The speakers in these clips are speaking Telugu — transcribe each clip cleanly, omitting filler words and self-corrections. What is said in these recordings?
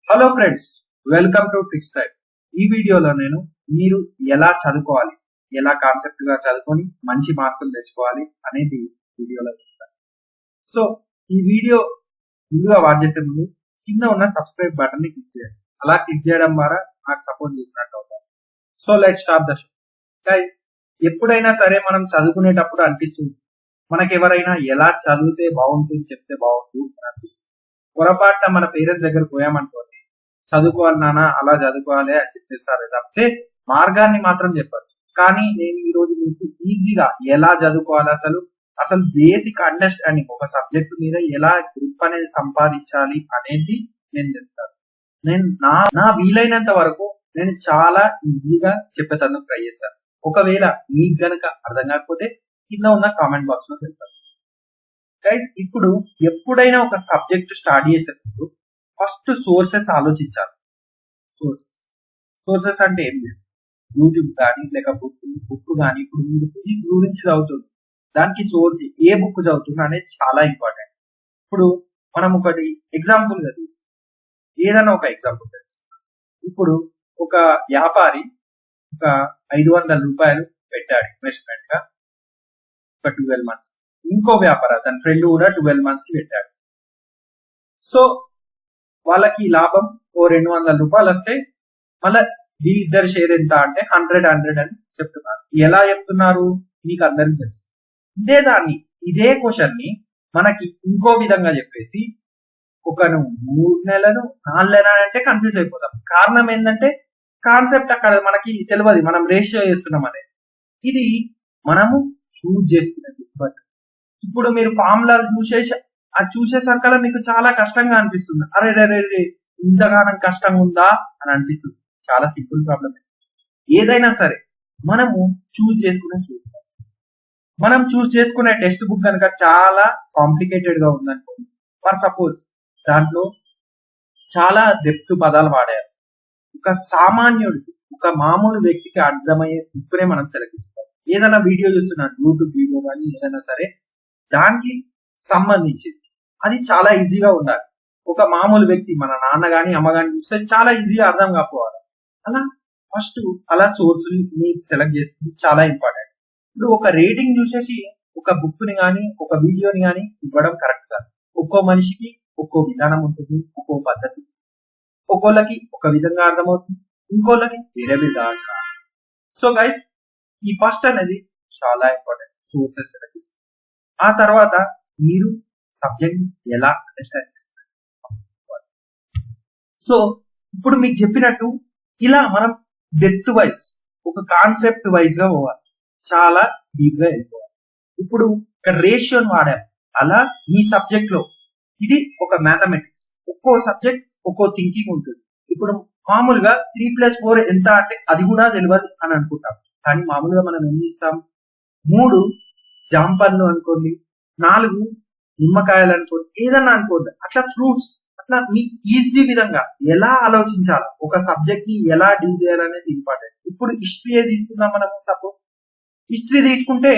Hello friends, welcome to tricks type. ఈ వీడియోలో నేను మీరు ఎలా చదువుకోవాలి, ఎలా కాన్సెప్ట్ గా చదువుకొని మంచి మార్కులు తెచ్చుకోవాలి అనేది వీడియోలో చెప్తాను. సో ఈ వీడియో ముందుగా వాచ్ చేసే ముందు కింద ఉన్న సబ్స్క్రైబ్ బటన్ ని క్లిక్ చేయండి. అలా క్లిక్ చేయడం ద్వారా నాకు సపోర్ట్ చేసినట్టు అవుతారు. So let start the show. Guys, ఎప్పుడైనా సరే మనం చదువుకునేటప్పుడు అనిపిస్తుంది మనకి ఎవరైనా ఎలా చదివితే బాగుంటుంది చెప్తే బాగుంటుంది అని అనిపిస్తుంది. పొరపాటున మన పేరెంట్స్ దగ్గర పోయామనుకోండి, చదువుకోవాలి నాన్న, అలా చదువుకోవాలి అని చెప్పేస్తారు తప్పితే మార్గాన్ని మాత్రం చెప్పారు. కానీ నేను ఈ రోజు మీకు ఈజీగా ఎలా చదువుకోవాలి, అసలు బేసిక్ అండర్స్టాండింగ్ ఒక సబ్జెక్ట్ మీద ఎలా గ్రిప్ అనేది సంపాదించాలి అనేది నేను చెప్తాను. నేను నా వీలైనంత వరకు నేను చాలా ఈజీగా చెప్పేందుకు ట్రై చేస్తాను. ఒకవేళ మీకు గనక అర్థం కాకపోతే కింద ఉన్న కామెంట్ బాక్స్ లో పెడతాను. గైస్, ఇప్పుడు ఎప్పుడైనా ఒక సబ్జెక్ట్ స్టార్ట్ చేసేటప్పుడు ఫస్ట్ సోర్సెస్ ఆలోచించాలి. సోర్సెస్ అంటే ఏం లేదు, యూట్యూబ్ కానీ లేక బుక్ కానీ. ఇప్పుడు మీరు ఫిజిక్స్ గురించి చదువుతుంది, దానికి సోర్స్ ఏ బుక్ చదువుతున్నా అనేది చాలా ఇంపార్టెంట్. ఇప్పుడు మనం ఒకటి ఎగ్జాంపుల్ గా తీసుకుంటాం, ఏదైనా ఒక ఎగ్జాంపుల్ తెలుసుకుంటాం. ఇప్పుడు ఒక వ్యాపారి ఒక 500 రూపాయలు పెట్టాడు ఇన్వెస్ట్మెంట్ గా ఒక 12 months. ఇంకో వ్యాపార తన ఫ్రెండ్ కూడా 12 months కి పెట్టాడు. సో వాళ్ళకి లాభం ఓ 200 రూపాయలు వస్తే మళ్ళీ వీళ్ళిద్దరు షేర్ ఎంత అంటే 100 అని చెప్తున్నారు. ఎలా చెప్తున్నారు మీకు అందరికి తెలుసు. ఇదే క్వశ్చన్ ని మనకి ఇంకో విధంగా చెప్పేసి ఒక 3 నెలలు 4 నెలలు అంటే కన్ఫ్యూజ్ అయిపోతాం. కారణం ఏంటంటే కాన్సెప్ట్ అక్కడ మనకి తెలియదు, మనం రేషియో చేస్తున్నాం అనేది. ఇది మనము చూజ్ చేసుకునేది. బట్ ఇప్పుడు మీరు ఫార్ములాలు చూసేసరికల్లా మీకు చాలా కష్టంగా అనిపిస్తుంది. అరే ఇంతగానం కష్టంగా ఉందా అని అనిపిస్తుంది. చాలా సింపుల్ ప్రాబ్లం. ఏదైనా సరే మనము చూస్తాం. మనం చూస్ చేసుకునే టెక్స్ట్ బుక్ కనుక చాలా కాంప్లికేటెడ్ గా ఉందనుకోండి, ఫర్ సపోజ్ దాంట్లో చాలా డెప్త్ పదాలు వాడారు, ఒక సామాన్యుడికి ఒక మామూలు వ్యక్తికి అర్థమయ్యే బుక్నే మనం సెలెక్ట్ చేసుకోవాలి. ఏదైనా వీడియో చూస్తున్నాడు, యూట్యూబ్ వీడియో కానీ ఏదైనా సరే దానికి సంబంధించింది అది చాలా ఈజీగా ఉండాలి. ఒక మామూలు వ్యక్తి మన నాన్న గాని అమ్మ గాని చూస్తే చాలా ఈజీగా అర్థం కాకపోవాలి. ఫస్ట్ అలా సోర్స్ మీరు సెలెక్ట్ చేసుకుంటే చాలా ఇంపార్టెంట్. ఇప్పుడు ఒక రేటింగ్ చూసేసి ఒక బుక్ ని కానీ ఒక వీడియోని కానీ ఇవ్వడం కరెక్ట్ కాదు. ఒక్కో మనిషికి ఒక్కో విధానం ఉంటుంది, ఒక్కో పద్ధతి. ఒక్కోళ్ళకి ఒక విధంగా అర్థమవుతుంది, ఇంకోళ్ళకి వేరే విధంగా. సో గైస్, ఈ ఫస్ట్ అనేది చాలా ఇంపార్టెంట్, సోర్సెస్ సెలెక్ట్ చేసుకోండి. ఆ తర్వాత మీరు సబ్జెక్ట్ ఎలా అండర్స్టాండ్ చేసుకోవాలి. సో ఇప్పుడు మీకు చెప్పినట్టు ఇలా మనం డెప్త్ వైజ్ ఒక కాన్సెప్ట్ వైజ్ గా పోవాలి, చాలా డీప్ గా వెళ్ళిపోవాలి. ఇప్పుడు ఇక్కడ రేషియోని వాడాం. అలా ఈ సబ్జెక్ట్ లో ఇది ఒక మ్యాథమెటిక్స్, ఒక్కో సబ్జెక్ట్ ఒక్కో థింకింగ్ ఉంటుంది. ఇప్పుడు మామూలుగా 3+4 ఎంత అంటే అది కూడా తెలియదు అని అనుకుంటాం. కానీ మామూలుగా మనం ఏం చేస్తాం, 3 జాంపన్లు అనుకోండి, 4 నిమ్మకాయలు అనుకోండి, ఏదన్నా అనుకోండి, అట్లా ఫ్రూట్స్. అట్లా మీ ఈజీ విధంగా ఎలా ఆలోచించాలి, ఒక సబ్జెక్ట్ ని ఎలా డీల్ చేయాలనేది ఇంపార్టెంట్. ఇప్పుడు హిస్టరీ తీసుకుందాం. మనం సపోజ్ హిస్టరీ తీసుకుంటే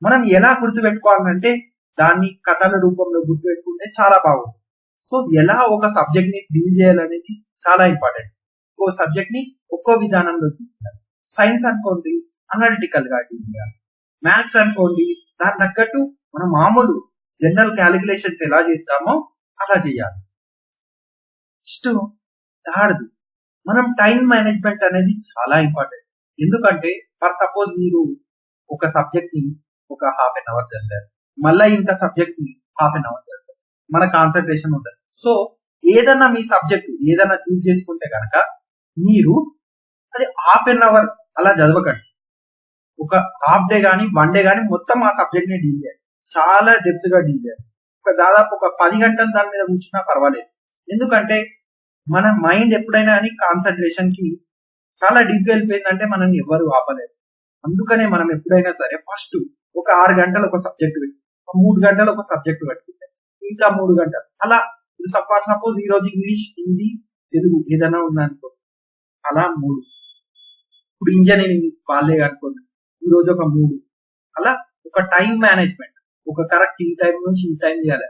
మనం ఎలా గుర్తుపెట్టుకోవాలంటే దాన్ని కథల రూపంలో గుర్తుపెట్టుకుంటే చాలా బాగుంటుంది. సో ఎలా ఒక సబ్జెక్ట్ ని డీల్ చేయాలనేది చాలా ఇంపార్టెంట్. ఒక్కో సబ్జెక్ట్ ని ఒక్కో విధానంలో తీయాలి. సైన్స్ అనుకోండి అనలిటికల్ గా డీల్ చేయాలి. మ్యాథ్స్ అనుకోండి దాని తగ్గట్టు మనం మామూలు జనరల్ క్యాలిక్యులేషన్స్ ఎలా చేస్తామో అలా చేయాలి. నెక్స్ట్ థర్డ్, మనం టైం మేనేజ్మెంట్ అనేది చాలా ఇంపార్టెంట్. ఎందుకంటే ఫర్ సపోజ్ మీరు ఒక సబ్జెక్ట్ ని ఒక 1/2 hour చదివారు, మళ్ళీ ఇంకా సబ్జెక్ట్ ని 1/2 hour చదివారు, మన కాన్సన్ట్రేషన్ ఉంటుంది. సో ఏదన్నా మీ సబ్జెక్ట్ ఏదన్నా చూస్ చేసుకుంటే కనుక మీరు అది 1/2 hour అలా చదవకండి. ఒక హాఫ్ డే కానీ 1 day కానీ మొత్తం ఆ సబ్జెక్ట్ ని డీల్ చేయాలి, చాలా డెప్త్ గా డీల్ చేయాలి. దాదాపు ఒక 10 గంటలు దాని మీద కూర్చున్నా పర్వాలేదు. ఎందుకంటే మన మైండ్ ఎప్పుడైనా అని కాన్సన్ట్రేషన్ కి చాలా డీప్ గా వెళ్ళిపోయిందంటే మనల్ని ఎవరు ఆపలేరు. అందుకనే మనం ఎప్పుడైనా సరే ఫస్ట్ ఒక 6 గంటలు ఒక సబ్జెక్ట్ పెట్టి 3 గంటలు ఒక సబ్జెక్ట్ పెట్టుకుంటే మిగతా 3 గంటలు అలా. సపోజ్ ఈ రోజు ఇంగ్లీష్, హిందీ, తెలుగు ఏదైనా ఉందనుకో, అలా 3. ఇప్పుడు ఇంజనీరింగ్ వాళ్ళే అనుకోండి, ఈ రోజు ఒక 3. అలా ఒక టైం మేనేజ్మెంట్, ఒక కరెక్ట్ ఈ టైం నుంచి ఈ టైం చేయాలి,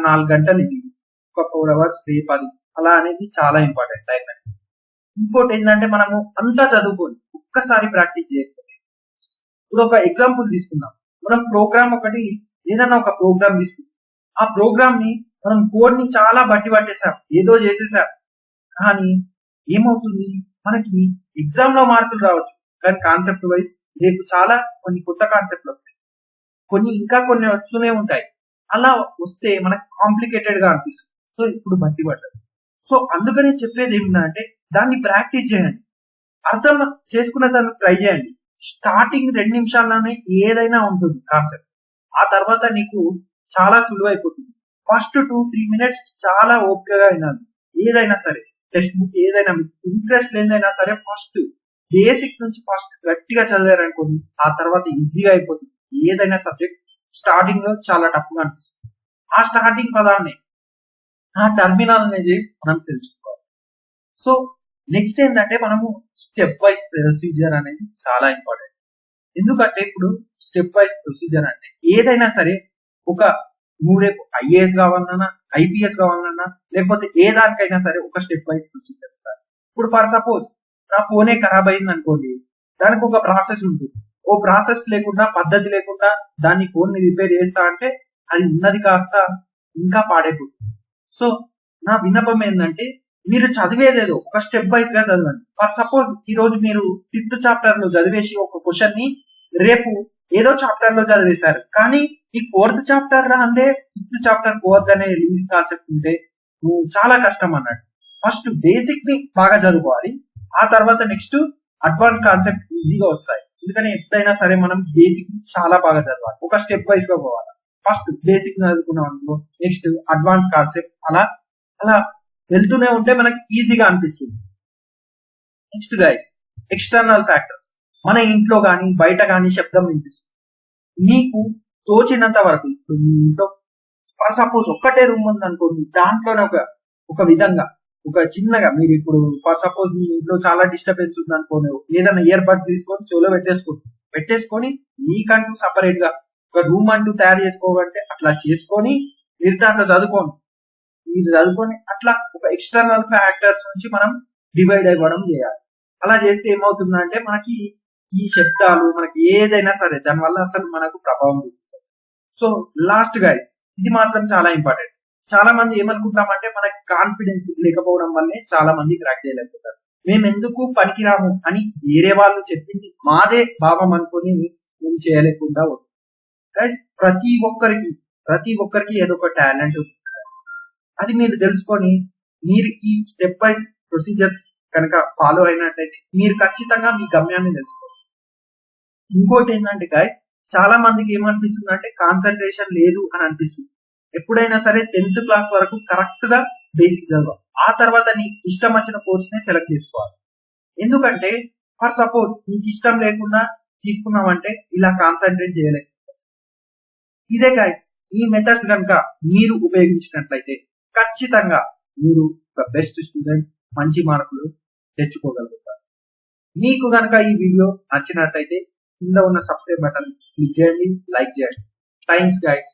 4 గంటలు ఇది, ఒక 4 hours రేపు అది అలా అనేది చాలా ఇంపార్టెంట్ లైఫ్ అనేది. ఇంకోటి ఏంటంటే మనము అంతా చదువుకొని ఒక్కసారి ప్రాక్టీస్ చేయకపోతే, ఇప్పుడు ఒక ఎగ్జాంపుల్ తీసుకుందాం. మనం ప్రోగ్రామ్ ఒకటి ఏదన్నా ఒక ప్రోగ్రామ్ తీసుకుందాం. ఆ ప్రోగ్రామ్ ని మనం కోడ్ ని చాలా బట్టి పట్టేసాం, ఏదో చేసేసాం. కానీ ఏమవుతుంది, మనకి ఎగ్జామ్ లో మార్కులు రావచ్చు, కానీ కాన్సెప్ట్ వైజ్ రేపు చాలా కొన్ని కొత్త కాన్సెప్ట్లు వస్తాయి, కొన్ని వస్తూనే ఉంటాయి. అలా వస్తే మనకు కాంప్లికేటెడ్ గా అనిపిస్తుంది. సో ఇప్పుడు బట్టి పట్టదు. సో అందుకని చెప్పేది ఏమిటంటే దాన్ని ప్రాక్టీస్ చేయండి, అర్థం చేసుకునే దాన్ని ట్రై చేయండి. స్టార్టింగ్ 2 నిమిషాల్లోనే ఏదైనా ఉంటుంది కాన్సెప్ట్, ఆ తర్వాత నీకు చాలా సులువైపోతుంది. ఫస్ట్ 2-3 మినిట్స్ చాలా ఓపికగా వినాలి. ఏదైనా సరే టెక్స్ట్ బుక్ ఏదైనా మీకు ఇంట్రెస్ట్ లేదైనా సరే ఫస్ట్ బేసిక్ నుంచి ఫస్ట్ గట్టిగా చదివారనుకోండి, ఆ తర్వాత ఈజీగా అయిపోతుంది. ఏదైనా సబ్జెక్ట్ స్టార్టింగ్ లో చాలా టఫ్ గా అనిపిస్తుంది. ఆ స్టార్టింగ్ పదాన్ని, ఆ టర్మినల్ అనేది మనం తెలుసుకోవాలి. సో నెక్స్ట్ ఏంటంటే మనము స్టెప్ వైజ్ ప్రొసీజర్ అనేది చాలా ఇంపార్టెంట్. ఎందుకంటే ఇప్పుడు స్టెప్ వైజ్ ప్రొసీజర్ అంటే ఏదైనా సరే, ఒక నువ్వు రేపు ఐఏఎస్ కావాలన్నా, ఐపీఎస్ కావాలన్నా, లేకపోతే ఏ దానికైనా సరే ఒక స్టెప్ వైజ్ ప్రొసీజర్ ఉండాలి. ఇప్పుడు ఫర్ సపోజ్ నా ఫోనే ఖరాబ్ అయింది అనుకోండి, దానికి ఒక ప్రాసెస్ ఉంటుంది. ఓ ప్రాసెస్ లేకుండా, పద్ధతి లేకుండా దాన్ని ఫోన్ ని రిపేర్ చేస్తా అంటే అది ఉన్నది కాస్త ఇంకా పాడైపోతుంది. సో నా విన్నపం ఏంటంటే మీరు చదివేదేదో ఒక స్టెప్ వైజ్ గా చదవండి. ఫర్ సపోజ్ ఈ రోజు మీరు 5th చాప్టర్ లో చదివేసి ఒక క్వశ్చన్ ని రేపు ఏదో చాప్టర్ లో చదివేశారు, కానీ మీకు 4th చాప్టర్ రాందే 5th చాప్టర్ పోవద్దనే లింక్ కాన్సెప్ట్ ఉంటే నువ్వు చాలా కష్టం అన్నట్టు. ఫస్ట్ బేసిక్ ని బాగా చదువుకోవాలి, ఆ తర్వాత నెక్స్ట్ అడ్వాన్స్ కాన్సెప్ట్ ఈజీగా వస్తాయి. ఎందుకని ఎప్పుడైనా సరే మనం బేసిక్ చాలా బాగా చదవాలి, ఒక స్టెప్ వైజ్ గా పోవాలి. ఫస్ట్ బేసిక్ చదువుకున్నాం అనుకో, నెక్స్ట్ అడ్వాన్స్ కాన్సెప్ట్, అలా అలా వెళ్తూనే ఉంటే మనకి ఈజీగా అనిపిస్తుంది. Next guys, external factors. మన ఇంట్లో కానీ బయట కానీ శబ్దం వినిపిస్తుంది. మీకు తోచినంత వరకు, ఇప్పుడు మీ ఇంట్లో ఫర్ సపోజ్ ఒక్కటే రూమ్ ఉంది అనుకోండి, దాంట్లోనే ఒక విధంగా ఒక చిన్నగా మీరు ఇప్పుడు ఫర్ సపోజ్ మీ ఇంట్లో చాలా డిస్టర్బెన్స్ ఉంది అనుకోండి, ఏదైనా ఇయర్ బడ్స్ తీసుకొని చెవులో పెట్టేసుకొని మీకంటూ సపరేట్ గా ఒక రూమ్ అంటూ తయారు చేసుకోవాలంటే అట్లా చేసుకొని మీరు దాంట్లో చదువుకొని అట్లా ఒక ఎక్స్టర్నల్ ఫ్యాక్టర్స్ నుంచి మనం డివైడ్ అవ్వడం చేయాలి. అలా చేస్తే ఏమవుతుందంటే మనకి ఈ శబ్దాలు మనకి ఏదైనా సరే దానివల్ల అసలు మనకు ప్రభావం చూపించాలి. సో లాస్ట్ గైస్, ఇది మాత్రం చాలా ఇంపార్టెంట్. చాలా మంది ఏమనుకుంటామంటే మనకి కాన్ఫిడెన్స్ లేకపోవడం వల్లే చాలా మంది క్రాక్ చేయలేకపోతారు. మేము ఎందుకు పనికిరాము అని వేరే వాళ్ళు చెప్పింది మాదే భావం అనుకొని మేము చేయలేకుండా ఉంటాం. గైస్ ప్రతి ఒక్కరికి ఏదో ఒక టాలెంట్ ఉంటుంది. అది మీరు తెలుసుకొని మీరు ఈ స్టెప్ వైజ్ ప్రొసీజర్స్ కనుక ఫాలో అయినట్టయితే మీరు ఖచ్చితంగా మీ గమ్యాన్ని తెలుసుకోవచ్చు. ఇంకోటి ఏంటంటే గైస్, చాలా మందికి ఏమనిపిస్తుంది అంటే కాన్సన్ట్రేషన్ లేదు అని అనిపిస్తుంది. ఎప్పుడైనా సరే 10th క్లాస్ వరకు కరెక్ట్ గా బేసిక్ చదవాలి, ఆ తర్వాత నీకు ఇష్టం వచ్చిన కోర్స్ ని సెలెక్ట్ చేసుకోవాలి. ఎందుకంటే ఫర్ సపోజ్ నీకు ఇష్టం లేకుండా తీసుకున్నామంటే ఇలా కాన్సన్ట్రేట్ చేయలేదు. ఇదే గైస్, ఈ మెథడ్స్ కనుక మీరు ఉపయోగించినట్లయితే ఖచ్చితంగా మీరు ఒక బెస్ట్ స్టూడెంట్, మంచి మార్కులు తెచ్చుకోగలుగుతారు. మీకు కనుక ఈ వీడియో నచ్చినట్లయితే కింద ఉన్న సబ్స్క్రైబ్ బటన్ క్లిక్ చేయండి, లైక్ చేయండి. Thanks guys.